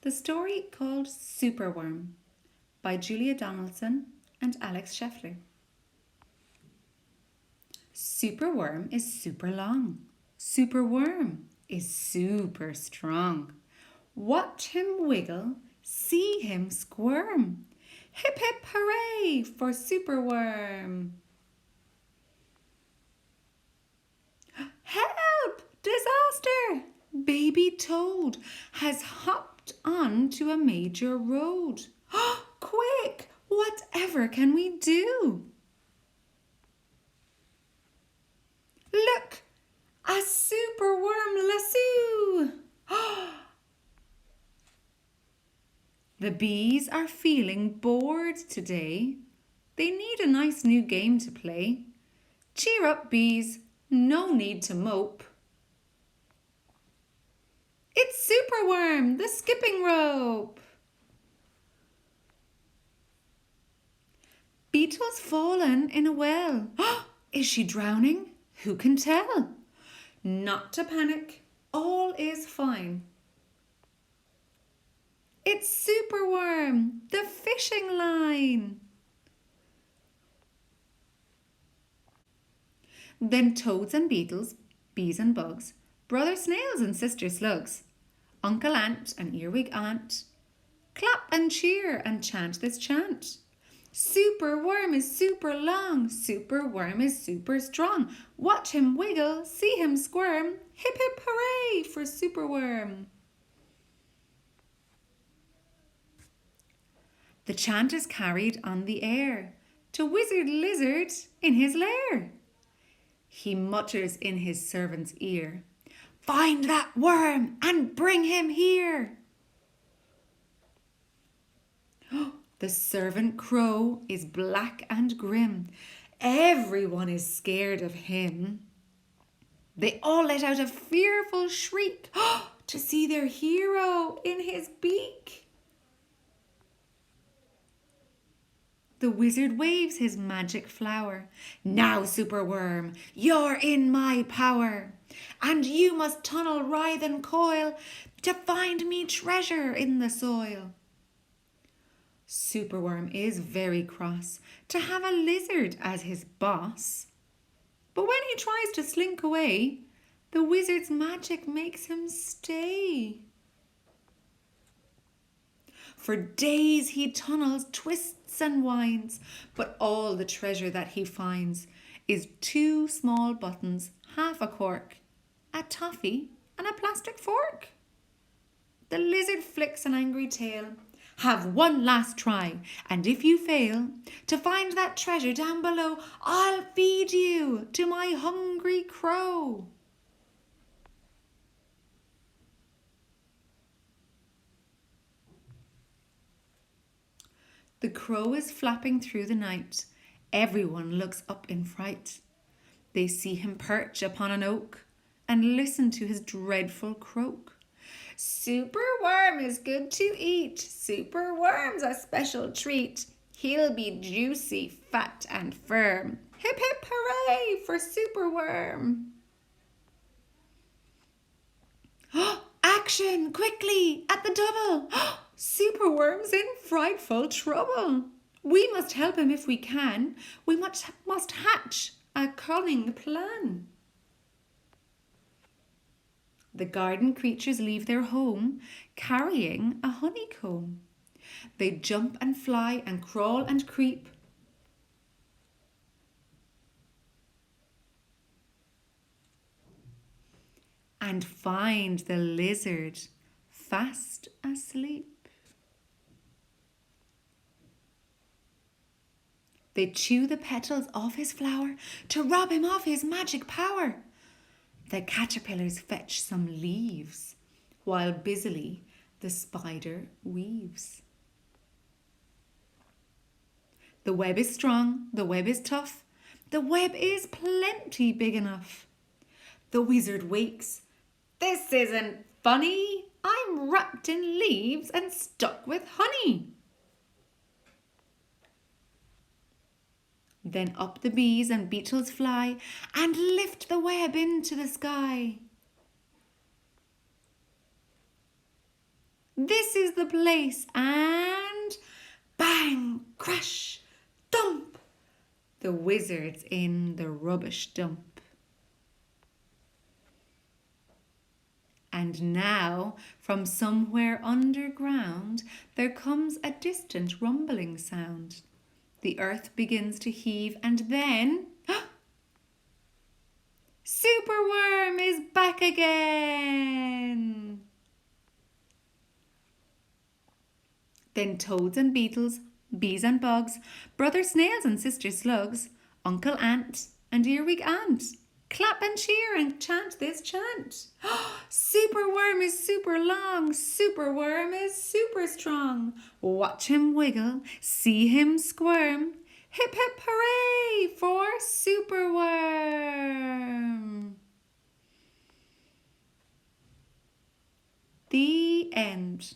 The story called Superworm by Julia Donaldson and Alex Scheffler. Superworm is super long. Superworm is super strong. Watch him wiggle, see him squirm. Hip hip hooray for Superworm! Help! Disaster! Baby Toad has hopped onto a major road. Quick! Whatever can we do? Look! A superworm lasso! The bees are feeling bored today. They need a nice new game to play. Cheer up, bees. No need to mope. It's Superworm, the skipping rope. Beetle's fallen in a well. Is she drowning? Who can tell? Not to panic. All is fine. It's Superworm, the fishing line. Then toads and beetles, bees and bugs, brother snails and sister slugs, Uncle Ant and Earwig Aunt, clap and cheer and chant this chant. Superworm is super long, Superworm is super strong. Watch him wiggle, see him squirm. Hip hip hooray for Superworm. The chant is carried on the air to Wizard Lizard in his lair. He mutters in his servant's ear, "Find that worm and bring him here." The servant crow is black and grim. Everyone is scared of him. They all let out a fearful shriek to see their hero in his beak. The wizard waves his magic flower. "Now, Superworm, you're in my power. And you must tunnel, writhe and coil to find me treasure in the soil." Superworm is very cross to have a lizard as his boss. But when he tries to slink away, the wizard's magic makes him stay. For days he tunnels, twists and winds, but all the treasure that he finds is 2 small buttons, half a cork, a toffee and a plastic fork. The lizard flicks an angry tail. "Have one last try, and if you fail to find that treasure down below, I'll feed you to my hungry crow." The crow is flapping through the night. Everyone looks up in fright. They see him perch upon an oak and listen to his dreadful croak. "Superworm is good to eat. Superworm's a special treat. He'll be juicy, fat and firm. Hip hip hooray for Superworm." Action, quickly, at the double. Superworm's in frightful trouble. We must help him if we can. We must hatch a cunning plan. The garden creatures leave their home, carrying a honeycomb. They jump and fly and crawl and creep. And find the lizard fast asleep. They chew the petals off his flower to rob him of his magic power. The caterpillars fetch some leaves, while busily the spider weaves. The web is strong, the web is tough, the web is plenty big enough. The wizard wakes. "This isn't funny. I'm wrapped in leaves and stuck with honey." Then up the bees and beetles fly and lift the web into the sky. This is the place. And bang, crash, thump. The wizard's in the rubbish dump. And now, from somewhere underground, there comes a distant rumbling sound. The earth begins to heave, and then Superworm is back again. Then toads and beetles, bees and bugs, brother snails and sister slugs, uncle ant and earwig ant, clap and cheer and chant this chant. Superworm is super long, Superworm is super strong. Watch him wiggle, see him squirm. Hip hip hooray for Superworm. The end.